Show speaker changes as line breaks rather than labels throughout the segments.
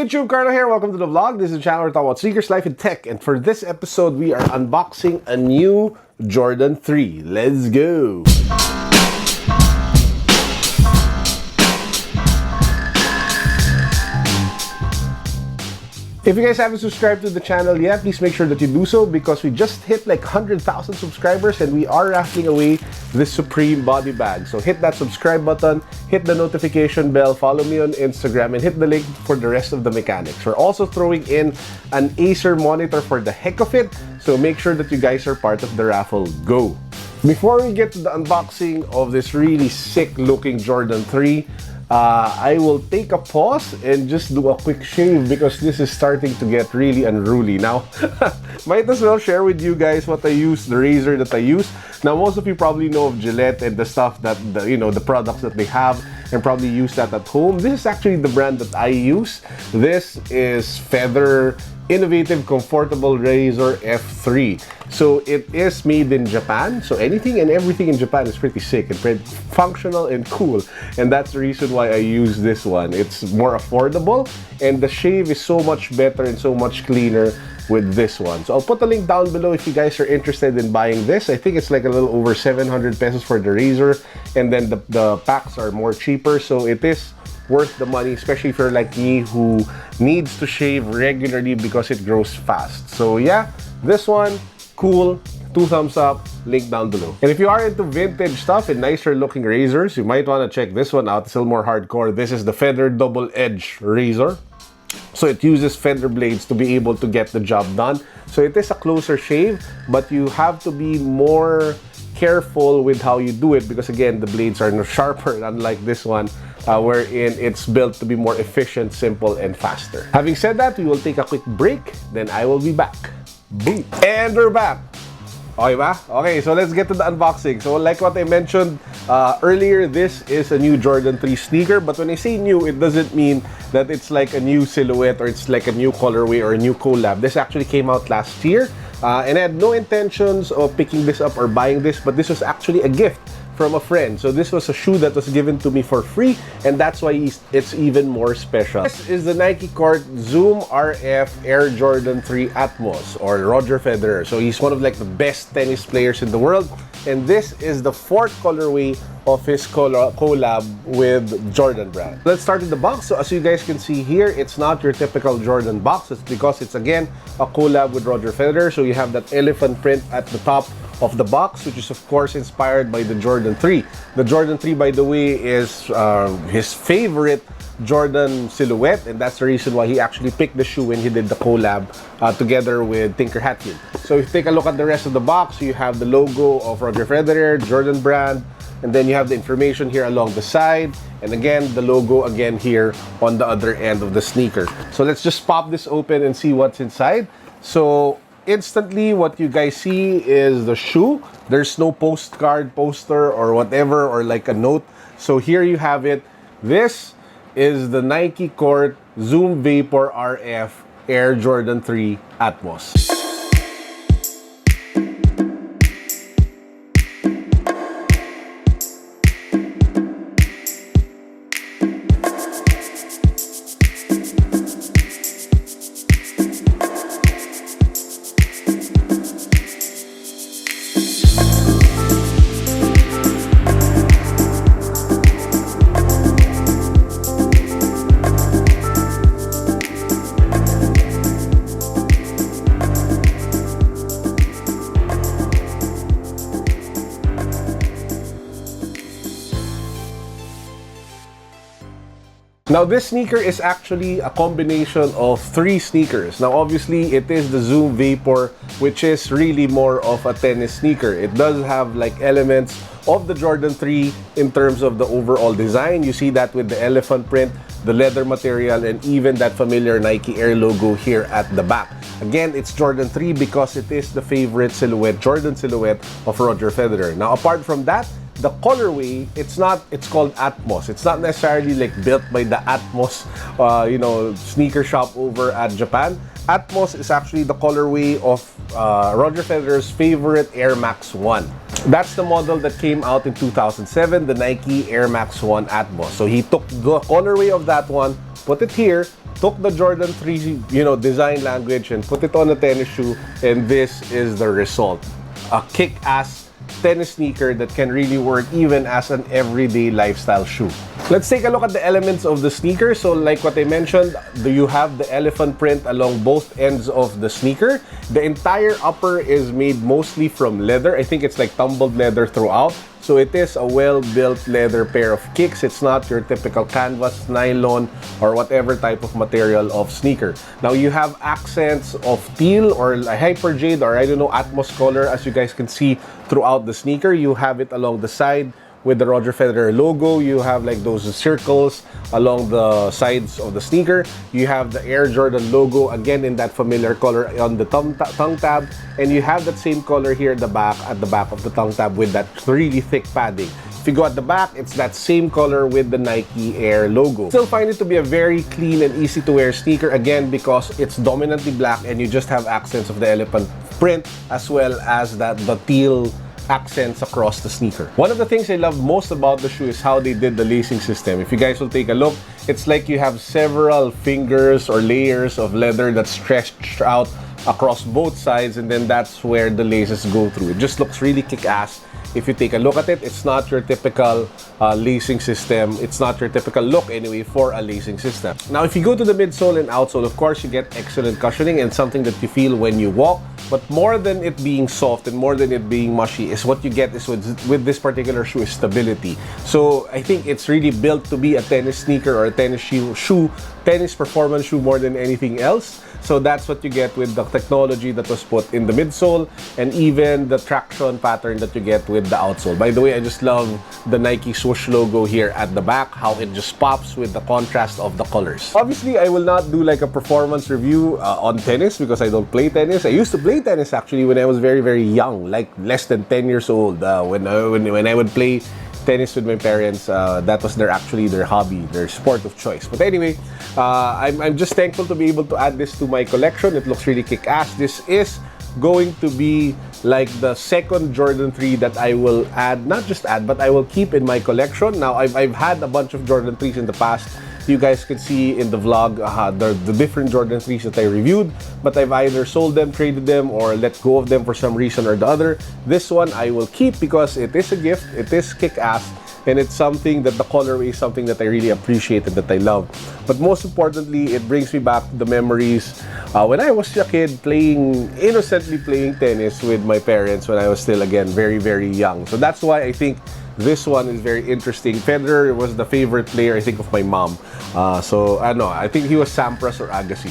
YouTube, Carlo here. Welcome to the vlog. This is a channel where we talk about sneakers, life, and tech. And for this episode, we are unboxing a new Jordan 3. Let's go! If you guys haven't subscribed to the channel yet, please make sure that you do so because we just hit like 100,000 subscribers and we are raffling away this Supreme body bag. So hit that subscribe button, hit the notification bell, follow me on Instagram, and hit the link for the rest of the mechanics. We're also throwing in an Acer monitor for the heck of it, so make sure that you guys are part of the raffle. Go! Before we get to the unboxing of this really sick looking Jordan 3, I will take a pause and just do a quick shave because this is starting to get really unruly. Now, might as well share with you guys what I use, the razor that I use. Now, most of you probably know of Gillette and the stuff that, the products that they have and probably use that at home. This is actually the brand that I use. This is Federer Innovative Comfortable Razor F3. So it is made in Japan. So anything and everything in Japan is pretty sick and pretty functional and cool. And that's the reason why I use this one. It's more affordable and the shave is so much better and so much cleaner with this one. So I'll put a link down below if you guys are interested in buying this. I think it's like a little over 700 pesos for the razor, and then the packs are more cheaper. So it is worth the money, especially if you're like me who needs to shave regularly because it grows fast. So yeah, this one, cool, 2 thumbs up, link down below. And if you are into vintage stuff and nicer looking razors, you might want to check this one out. It's a little more hardcore. This is the Federer Double Edge razor. So it uses feather blades to be able to get the job done. So it is a closer shave, but you have to be more careful with how you do it because again, the blades are sharper, unlike this one, wherein it's built to be more efficient, simple, and faster. Having said that, we will take a quick break, then I will be back. Boom! And we're back! Okay ba? Okay, so let's get to the unboxing. So like what I mentioned earlier, this is a new Jordan 3 sneaker, but when I say new, it doesn't mean that it's like a new silhouette or it's like a new colorway or a new collab. This actually came out last year, and I had no intentions of picking this up or buying this, but this was actually a gift from a friend. So this was a shoe that was given to me for free, and that's why it's even more special. This is the Nike Court Zoom RF Air Jordan 3 Atmos, or Roger Federer. So he's one of like the best tennis players in the world, and this is the 4th colorway of his collab with Jordan brand. Let's start with the box. So as you guys can see here, it's not your typical Jordan box. It's because it's again a collab with Roger Federer. So you have that elephant print at the top of the box, which is of course inspired by the Jordan 3. The Jordan 3, by the way, is his favorite Jordan silhouette, and that's the reason why he actually picked the shoe when he did the collab together with Tinker Hatfield. So if you take a look at the rest of the box, you have the logo of Roger Federer, Jordan brand, and then you have the information here along the side, and again the logo again here on the other end of the sneaker. So let's just pop this open and see what's inside. So instantly what you guys see is the shoe. There's no postcard, poster, or whatever, or like a note. So here you have it. This is the Nike Court Zoom Vapor RF Air Jordan 3 Atmos. Now this sneaker is actually a combination of 3 sneakers. Now obviously it is the Zoom Vapor, which is really more of a tennis sneaker. It does have like elements of the Jordan 3 in terms of the overall design. You see that with the elephant print, the leather material, and even that familiar Nike Air logo here at the back. Again, it's Jordan 3 because it is the favorite silhouette, Jordan silhouette of Roger Federer. Now apart from that, the colorway, it's called Atmos. It's not necessarily like built by the Atmos, sneaker shop over at Japan. Atmos is actually the colorway of Roger Federer's favorite Air Max 1. That's the model that came out in 2007, the Nike Air Max 1 Atmos. So he took the colorway of that one, put it here, took the Jordan 3, design language and put it on a tennis shoe, and this is the result. A kick-ass tennis sneaker that can really work even as an everyday lifestyle shoe. Let's take a look at the elements of the sneaker. So like what I mentioned, you have the elephant print along both ends of the sneaker. The entire upper is made mostly from leather. I think it's like tumbled leather throughout. So it is a well-built leather pair of kicks. It's not your typical canvas, nylon, or whatever type of material of sneaker. Now you have accents of teal or hyper jade or I don't know, Atmos color, as you guys can see throughout the sneaker. You have it along the side with the Roger Federer logo. You have like those circles along the sides of the sneaker. You have the Air Jordan logo again in that familiar color on the tongue tab, and you have that same color here at the back of the tongue tab with that really thick padding. If you go at the back, it's that same color with the Nike Air logo. Still find it to be a very clean and easy to wear sneaker, again because it's dominantly black and you just have accents of the elephant print as well as the teal accents across the sneaker. One of the things I love most about the shoe is how they did the lacing system. If you guys will take a look, it's like you have several fingers or layers of leather that's stretched out across both sides, and then that's where the laces go through. It just looks really kick-ass. If you take a look at it, it's not your typical lacing system. It's not your typical look anyway for a lacing system. Now, if you go to the midsole and outsole, of course, you get excellent cushioning and something that you feel when you walk. But more than it being soft and more than it being mushy is what you get is with this particular shoe is stability. So I think it's really built to be a tennis sneaker or a tennis shoe, tennis performance shoe more than anything else. So that's what you get with the technology that was put in the midsole and even the traction pattern that you get with the outsole. By the way, I just love the Nike swoosh logo here at the back, how it just pops with the contrast of the colors. Obviously, I will not do like a performance review on tennis because I don't play tennis. I used to play tennis actually when I was very, very young, like less than 10 years old. When I would play tennis with my parents, that was their hobby, their sport of choice. But anyway, I'm just thankful to be able to add this to my collection. It looks really kick-ass. This is going to be like the second Jordan 3 that I will add, not just add, but I will keep in my collection. Now, I've had a bunch of Jordan 3s in the past. You guys can see in the vlog the different Jordan 3s that I reviewed, but I've either sold them, traded them, or let go of them for some reason or the other. This one I will keep because it is a gift, it is kick-ass, and it's something that the colorway is something that I really appreciate and that I love. But most importantly, it brings me back to the memories when I was a kid innocently playing tennis with my parents when I was still, again, very, very young. So that's why I think this one is very interesting. Federer was the favorite player, I think, of my mom. So, I don't know, I think he was Sampras or Agassi.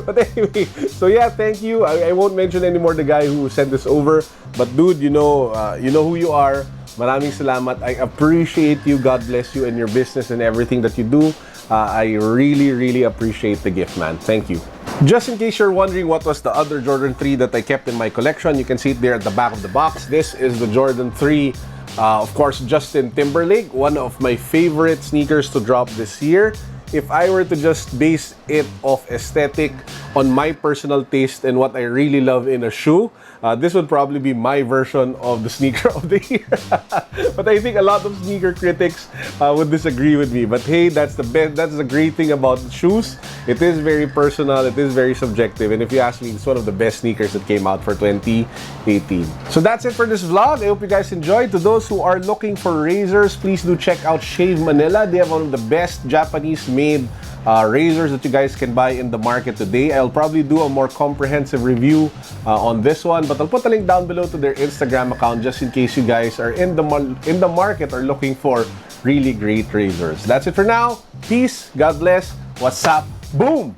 But anyway, so yeah, thank you. I won't mention anymore the guy who sent this over. But dude, you know who you are. Maraming salamat. I appreciate you. God bless you and your business and everything that you do. I really, really appreciate the gift, man. Thank you. Just in case you're wondering what was the other Jordan 3 that I kept in my collection, you can see it there at the back of the box. This is the Jordan 3. Of course, Justin Timberlake, one of my favorite sneakers to drop this year. If I were to just base it off aesthetic on my personal taste and what I really love in a shoe, this would probably be my version of the sneaker of the year. But I think a lot of sneaker critics would disagree with me. But hey, that's the best. That's the great thing about shoes. It is very personal. It is very subjective. And if you ask me, it's one of the best sneakers that came out for 2018. So that's it for this vlog. I hope you guys enjoyed. To those who are looking for razors, please do check out Shave Manila. They have one of the best Japanese-made razors that you guys can buy in the market today. I'll probably do a more comprehensive review on this one, but I'll put a link down below to their Instagram account just in case you guys are in the market or looking for really great razors. That's it for now. Peace. God bless. What's up? Boom!